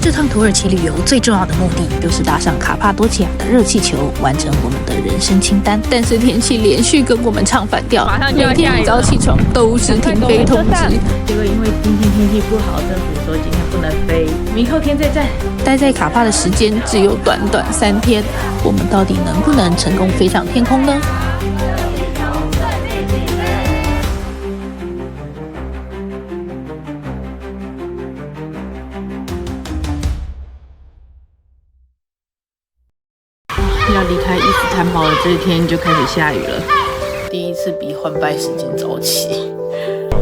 这趟土耳其旅游最重要的目的就是搭上卡帕多奇亚的热气球，完成我们的人生清单。但是天气连续跟我们唱反调，马上就要下雨了，每天一早起床都是停飞通知。结果因为今天天气不好，政府说今天不能飞，明后天再战。待在卡帕的时间只有短短3天，我们到底能不能成功飞上天空呢？要离开伊斯坦堡的这一天就开始下雨了，第一次比换拜时间早起。我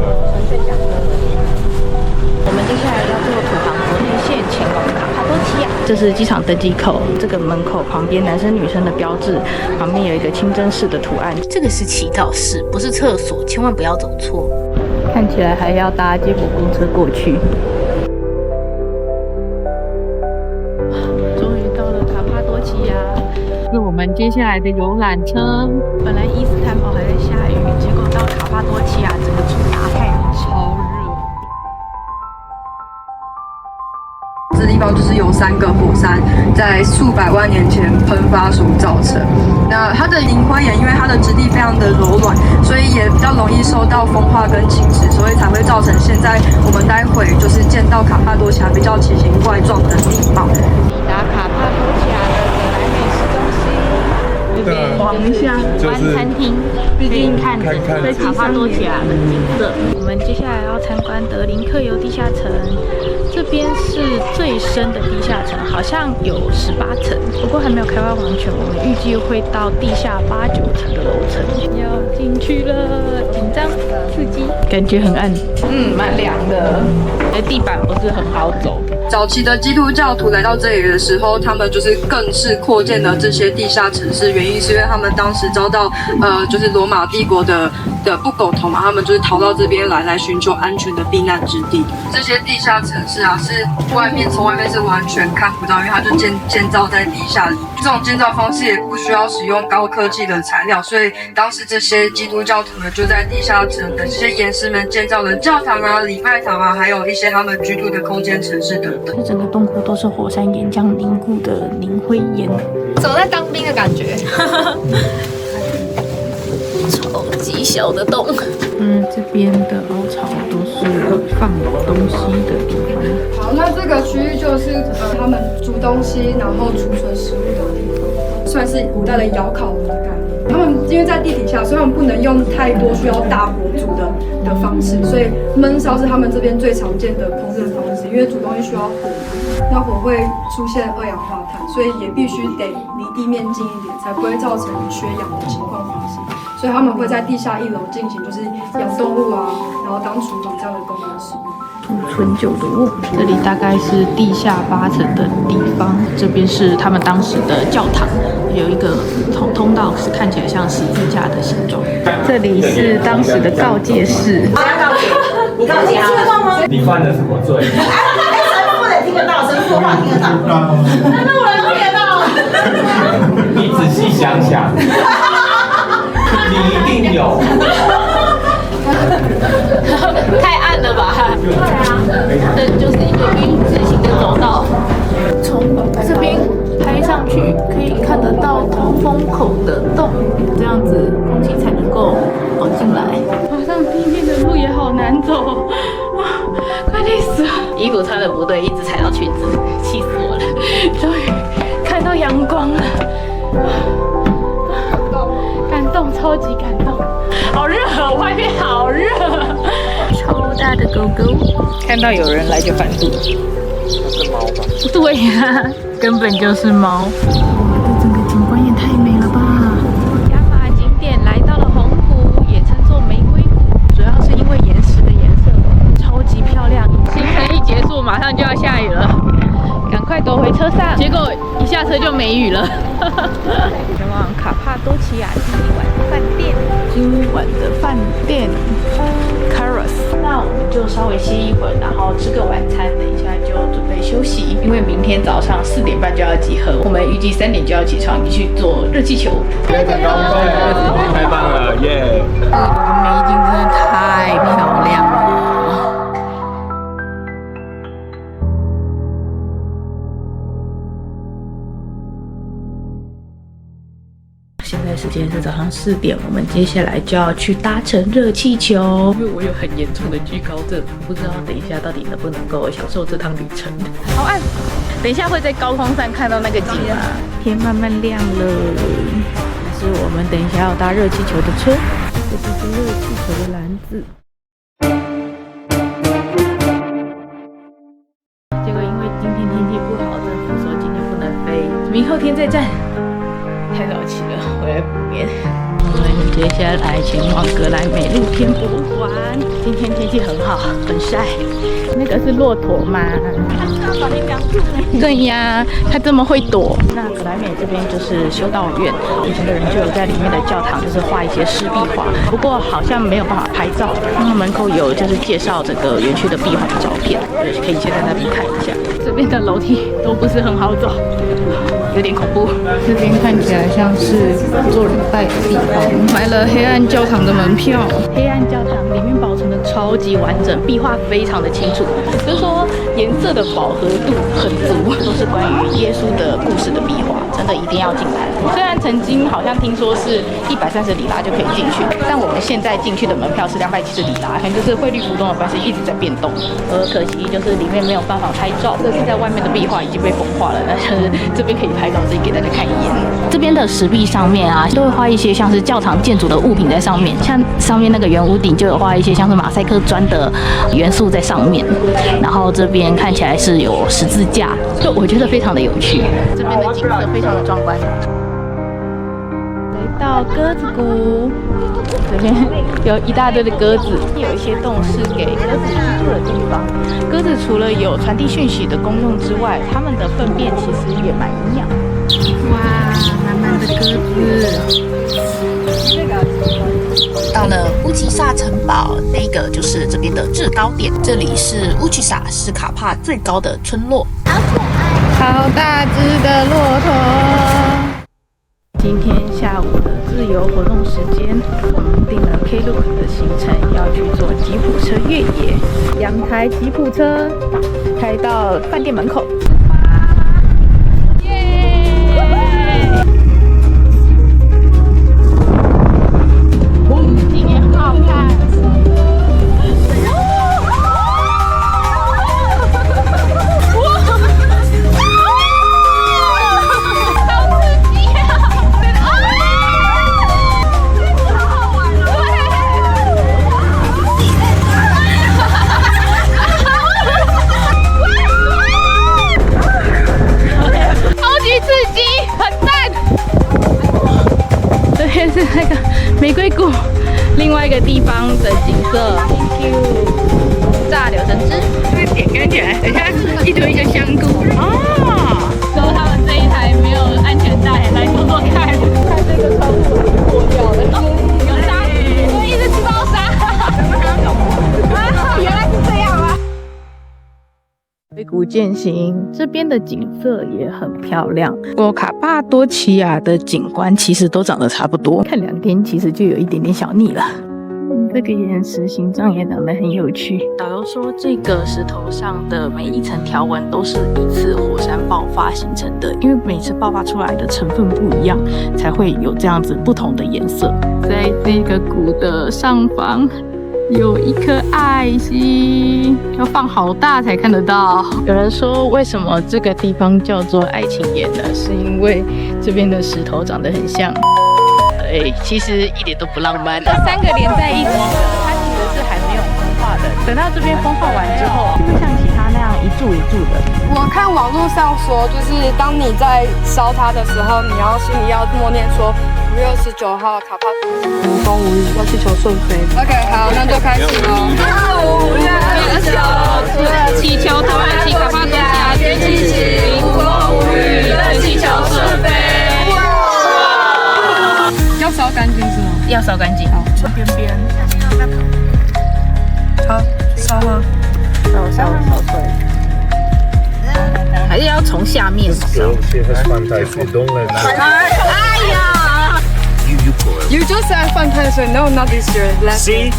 们接下来要坐土航国内线前往卡帕多奇亚，这是机场登机口，这个门口旁边男生女生的标志，旁边有一个清真寺的图案。这个是祈祷室，不是厕所，千万不要走错。看起来还要搭接驳公车过去。终于到了卡帕多奇亚，是我们接下来的游览车。本来伊斯坦堡还在下雨，结果到卡帕多奇亚整个出大太阳，超热。这地方就是由3个火山在数百万年前喷发所造成。那它的磷灰岩因为它的质地非常的柔软，所以也比较容易受到风化跟侵蚀，所以才会造成现在我们待会就是见到卡帕多奇亚比较奇形怪状的地貌。抵达卡帕多奇亚的格莱美市中心，这边逛一下湾餐厅，毕竟看对卡帕多奇亚的景色。我们接下来要参观德林克尤地下城。这边是最深的地下城，好像有18层，不过还没有开发完全。我们预计会到地下8、9层的楼层。要进去了，紧张、刺激，感觉很暗，蛮凉的，地板不是很好走。早期的基督教徒来到这里的时候，他们就是更是扩建了这些地下城市，原因是因为他们当时遭到就是罗马帝国的不苟同嘛，他们就是逃到这边来寻求安全的避难之地。这些地下城市啊，是从外面是完全看不到，因为它就建造在地下里。这种建造方式也不需要使用高科技的材料，所以当时这些基督教徒呢，就在地下城的这些岩石们建造了教堂啊、礼拜堂啊，还有一些他们居住的空间城市等等。这整个洞窟都是火山岩浆凝固的磷灰岩，走在当兵的感觉。超级小的洞。这边的凹槽都是放东西的地方。好，那这个区域就是他们煮东西，然后储存食物的地方，算是古代的窑烤炉的概念。他们因为在地底下，所以他们不能用太多需要大火煮的方式，所以焖烧是他们这边最常见的烹饪方式。因为煮东西需要火，那火会出现2氧化碳，所以也必须得离地面近一点，才不会造成缺氧的情况发生。所以他们会在地下1楼进行，就是养动物啊，然后当厨房这样的功能使用。储存酒炉，这里大概是地下8层的地方。这边是他们当时的教堂，有一个通道，是看起来像十字架的形状。这里是当时的告诫室。你告诫他，你犯了什么罪？神父不能听得到，神父话听得到，那路人听得到。你仔细想想，你一定有。太暗了吧？对啊，这就是一个 V 字形的走道，从这边拍上去可以看得到通风口的洞，这样子空气才能够跑进来。爬上地面的路也好难走，快累死了！衣服穿的不对，一直踩到裙子，气死我了！终于看到阳光了，感动，超级感动。好热，外面好热，超大的狗狗，看到有人来就反肚。那是猫吧？对呀，根本就是猫。这整个景观也太美了吧！亚马景点来到了红谷，也称作玫瑰谷，主要是因为岩石的颜色超级漂亮。行程一结束，马上就要下雨了，赶快躲回车上。结果一下车就没雨了。前往卡帕多奇亚第一晚饭店。今晚的饭店 Karas， 那我们就稍微歇一会儿，然后吃个晚餐，等一下就准备休息，因为明天早上4点半就要集合，我们预计3点就要起床，去做热气球。太棒了，耶！这个美景真的太漂亮了。现在时间是早上4点，我们接下来就要去搭乘热气球。因为我有很严重的惧高症，不知道等一下到底能不能够享受这趟旅程。好暗，等一下会在高空上看到那个景啊。天慢慢亮了，这是我们等一下要搭热气球的车，这就是热气球的篮子。结果因为今天天气不好，政府说今天不能飞，明后天再战。太早起了，回来补眠。我们接下来前往格莱美露天博物馆。今天天气很好，很晒。那个是骆驼吗？它是要把你挡住。对呀，它这么会躲。那格莱美这边就是修道院，以前的人就有在里面的教堂就是画一些湿壁画，不过好像没有办法拍照。那门口有就是介绍整个园区的壁画的照片，就是可以先在那边看一下。这边的楼梯都不是很好走，有点恐怖。这边看起来像是做礼拜的地方。买了黑暗教堂的门票，黑暗教堂里面保存的超级完整，壁画非常的清楚，就是说颜色的饱和度很足，都是关于耶稣的故事的壁画，真的一定要进来。虽然曾经好像听说是130里拉就可以进去，但我们现在进去的门票是270里拉，可能就是汇率浮动的关系一直在变动。可惜就是里面没有办法拍照，这是在外面的壁画已经被风化了，但是这边可以拍照，自己给大家看一眼。这边的石壁上面啊，都会画一些像是教堂建筑的物品在上面，像上面那个圆屋顶就有画一些像是马赛克砖的元素在上面，然后这边看起来是有十字架，就我觉得非常的有趣。这边的景色非常的壮观。来到鸽子谷，这边有一大堆的鸽子，有一些洞是给鸽子居住的地方。鸽子除了有传递讯息的功用之外，它们的粪便其实也蛮营养。哇，满满的鸽子。到了乌吉萨城堡，那个就是这边的制高点，这里是乌吉萨，是卡帕最高的村落。好大只的骆驼。今天下午的自由活动时间，我们订了 Klook 的行程，要去坐吉普车越野。2台吉普车开到饭店门口。是那个玫瑰谷，另外一个地方的景色。Thank you。炸柳橙汁，这个点看起来很像一堆一个香菇哦。说他们这一台没有安全带，来坐坐看。看这个窗户破掉了，有鲨鱼，我一直吃到鲨。原来是这样啊！玫瑰谷践行，这边的景色也很漂亮。卡帕多奇亚的景观其实都长得差不多，看2天其实就有一点点小腻了。这个岩石形状也长得很有趣。导游说，这个石头上的每一层条纹都是一次火山爆发形成的，因为每次爆发出来的成分不一样，才会有这样子不同的颜色。在这个谷的上方有一颗爱心，要放好大才看得到。有人说，为什么这个地方叫做爱情岩呢？是因为这边的石头长得很像。其实一点都不浪漫。这3个连在一起的，它其实是还没有风化的。等到这边风化完之后，就会像其他那样一柱一柱的。我看网络上说，就是当你在烧它的时候，你心里要默念说5月29号卡帕无风无雨，热气球顺飞。OK， 好，那就开始喽。5月29，热气球投来起卡帕多奇亚军旗行，无风无雨，热气球顺飞。要烧干净是吗？要烧干净。好，边边。好，烧吗？烧出来。还是要从下面烧。哎呀 ！You just said 犯太岁 ，No, not this year. See.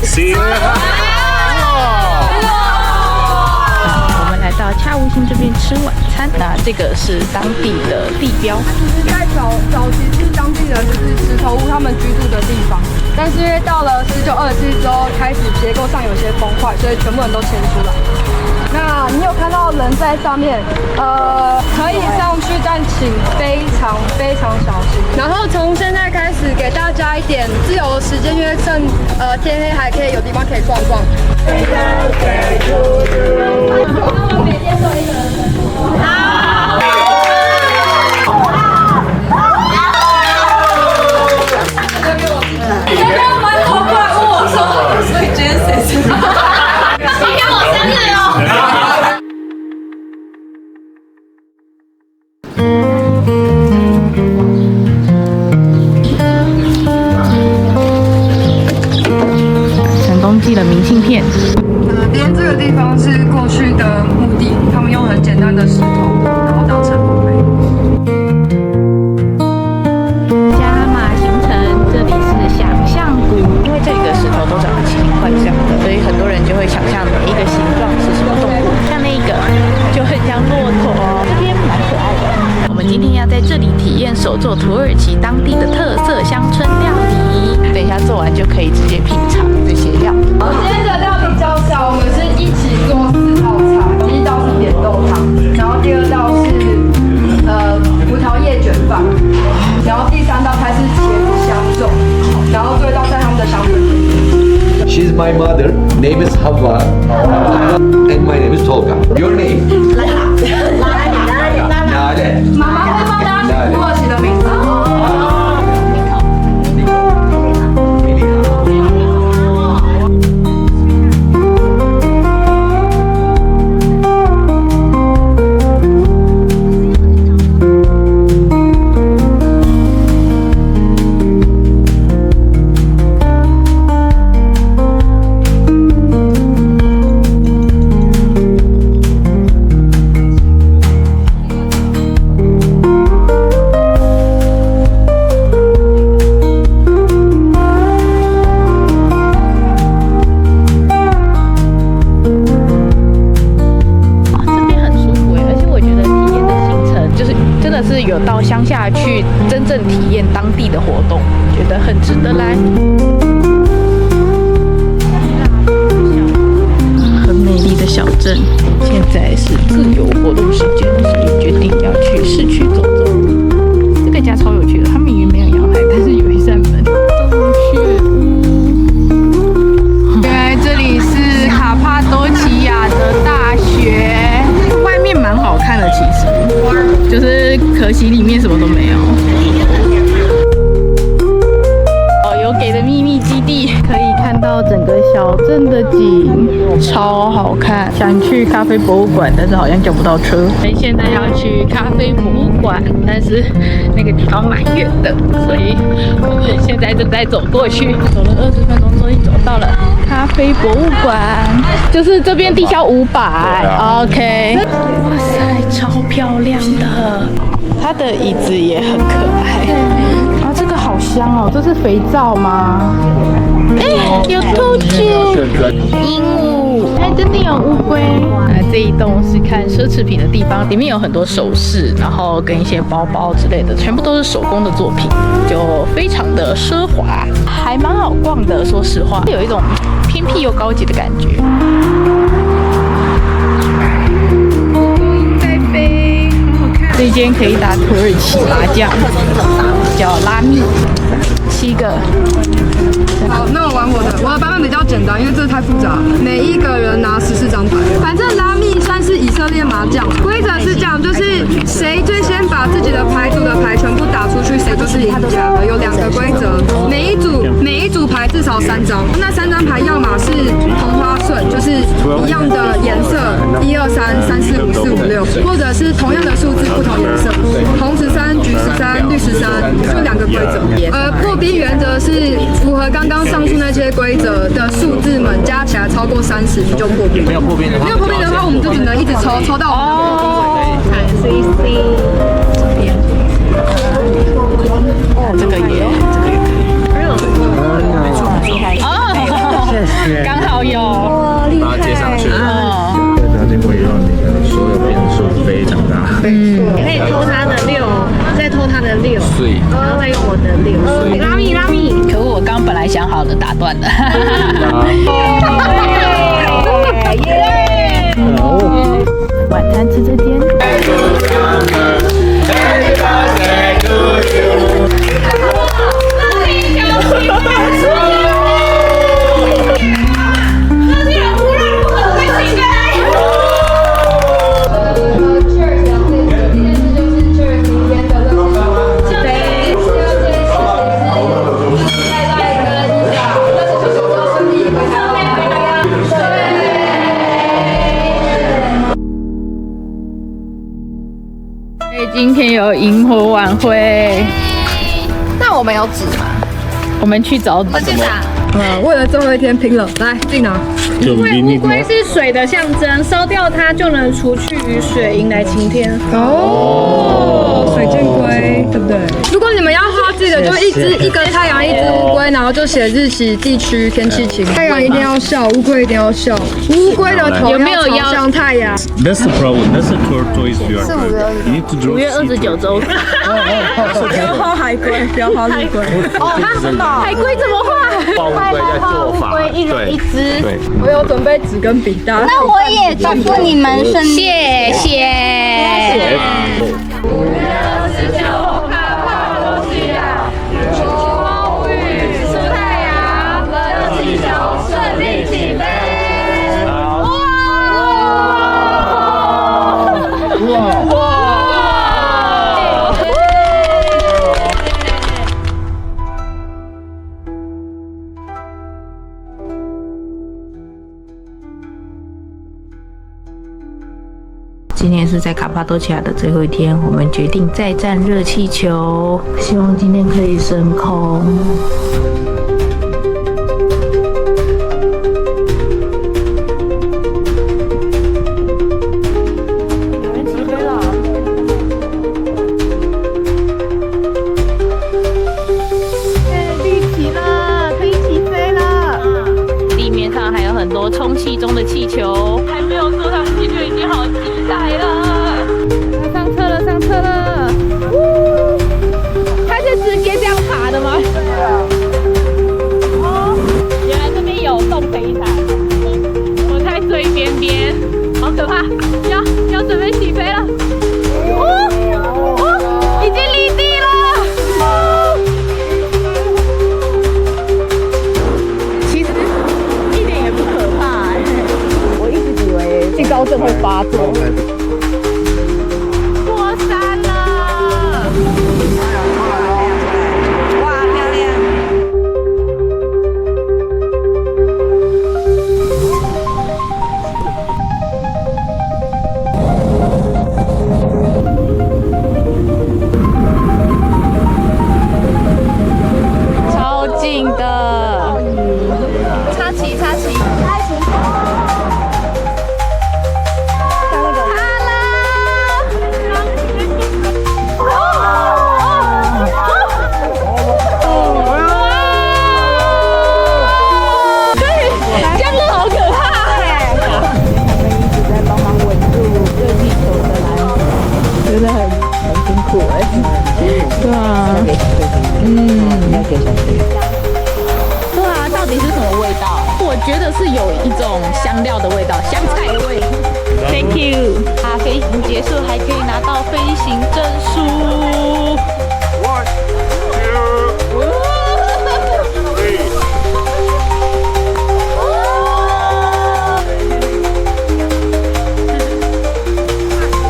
我们来到恰乌星这边吃晚餐。餐。那这个是当地的地标。就是在早期是当地人就是石头屋他们居住的地方，但是因为到了19、20世纪之后，开始结构上有些崩坏，所以全部人都迁出来。那你有看到人在上面，可以上去，但请非常非常小心。然后从现在开始给大家一点自由的时间，因为趁天黑还可以有地方可以逛逛。每天都一个人。好。你刚刚蛮头过来问我说，所以今天谁生日？今天我生日哦。成功寄了明信片。连这个地方是过去的墓地，他们用很简单的石头，然后当成墓碑。加码行程，这里是想象谷，因为这里的石头都长得奇形怪状的，所以很多人就会想象每一个形状是什么动物，像那个就很像骆驼，这边蛮可爱的。我们今天要在这里体验手做土耳其当地的特色乡村料理，等一下做完就可以直接品尝这些料。今天的料理教小，我们是一起做4道菜，第一道是扁豆汤，然后第2道是葡萄叶卷饭，然后第3道菜是茄子香粽，然后最后一道菜他们的香椿。She's my mother. Name is Havva, and my name is Tolga. Your name? Nale. 妈妈会帮大家取土耳其的名字。有到乡下去真正体验当地的活动，觉得很值得来。很美丽的小镇，现在是自由活动时间，所以决定要去市区走走。这个家超有趣的，它明明没有阳台，但是有一扇门。洞穴屋，原来这里是卡帕多奇亚的大学，外面蛮好看的，其实。就是可惜里面什么都没有。有给的秘密基地，可以看到整个小镇的景，超好看。想去咖啡博物馆，但是好像叫不到车。现在要去咖啡博物馆，但是那个地方蛮远的，所以我们现在正在走过去。走了20分钟，终于走到了咖啡博物馆，就是这边地销500。OK。哇塞，超漂亮的，它的椅子也很可爱。啊，这个好香哦，这是肥皂吗？哎，有兔子、鹦鹉，哎，真的有乌龟。这一栋是看奢侈品的地方，里面有很多首饰，然后跟一些包包之类的，全部都是手工的作品，就非常的奢华，还蛮好逛的。说实话，有一种偏僻又高级的感觉。这间可以打土耳其麻将，叫拉密，7个。好，那我玩我的版本比较简单，因为这太复杂。每一个人拿14张牌，反正拉密算是以色列麻将，规则是这样，就是谁最先把自己的牌组的牌全部打出去，谁就是赢家了。有2个规则，每一组牌至少3张，那3张牌要么是同花顺，就是一样的颜色，1、2、3、3、4、5、4、5、6，或者是同样的数字不同颜色，红13、橘13、绿13，就2个规则。破冰原则是符合刚刚上述那些规则的数字们加起来超过30，你就破冰。没有破冰的话，我们就只能一直抽到我们的看 CC 这边。哦，这个也可以。哦，刚好有，把它接上去。哦，它就会让你的所有变数非常大。你可以偷他的6，再偷他的6，水然后再用我的6。拉米。可我刚本来想好的打断了。晚餐吃这间。今天有萤火晚会，那我们有纸吗？我们去找我去拿。为了最后一天拼了，来进拿。因为乌龟是水的象征，烧掉它就能除去雨水，迎来晴天。哦，水箭龟，对不对？如果你们要画记得就一根太阳，一只乌龟，然后就写日期、地区、天气晴。太阳一定要笑，乌龟一定要笑。乌龟的头有没有要朝向太阳。 That's the problem. That's the tortoise you are. You need to draw. 5月29周。不要画海龟，不要画陆龟。海龟怎么画？画乌龟在做法，乌龟一人一只。对，我有准备纸跟笔，大家那我也祝福你们顺利。谢谢。今天是在卡帕多奇亚的最后一天，我们决定再战热气球，希望今天可以升空。有人起飞了，立起了，可以起飞了。地面上还有很多充气中的气球，还没有坐上去就已经好期待了。上车了，它是直接这样爬的吗？对啊。哦，原来这边有动飞伞，我在最边边，好可怕！要准备起飞了。已经离地了。其实一点也不可怕我一直以为惧高症会发作。过山了！哇，漂亮！超近的，插旗。对啊，对啊，到底是什么味道？我觉得是有一种香料的味道，香菜味。Thank you。飞行结束还可以拿到飞行证书。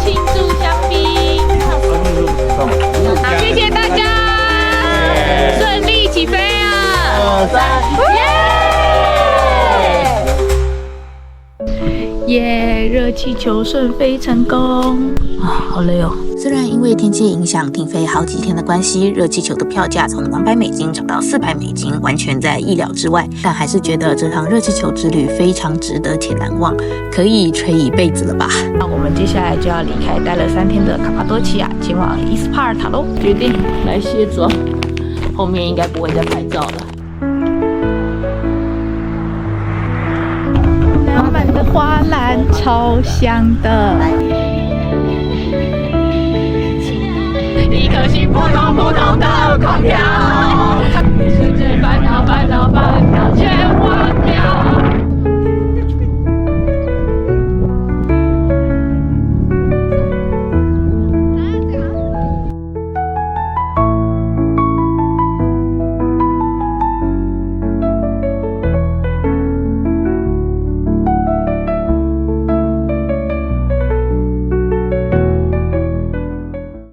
庆祝香槟。谢谢大家，顺利起飞啊！耶！热气球顺飞成功啊，好累哦。虽然因为天气影响停飞好几天的关系，热气球的票价从$200涨到$400，完全在意料之外，但还是觉得这趟热气球之旅非常值得且难忘，可以吹一辈子了吧。那我们接下来就要离开待了3天的卡帕多奇亚，前往伊斯帕尔塔喽。决定来卸妆，后面应该不会再拍照了。满满的花篮，超香的。一颗心扑通扑通的狂跳。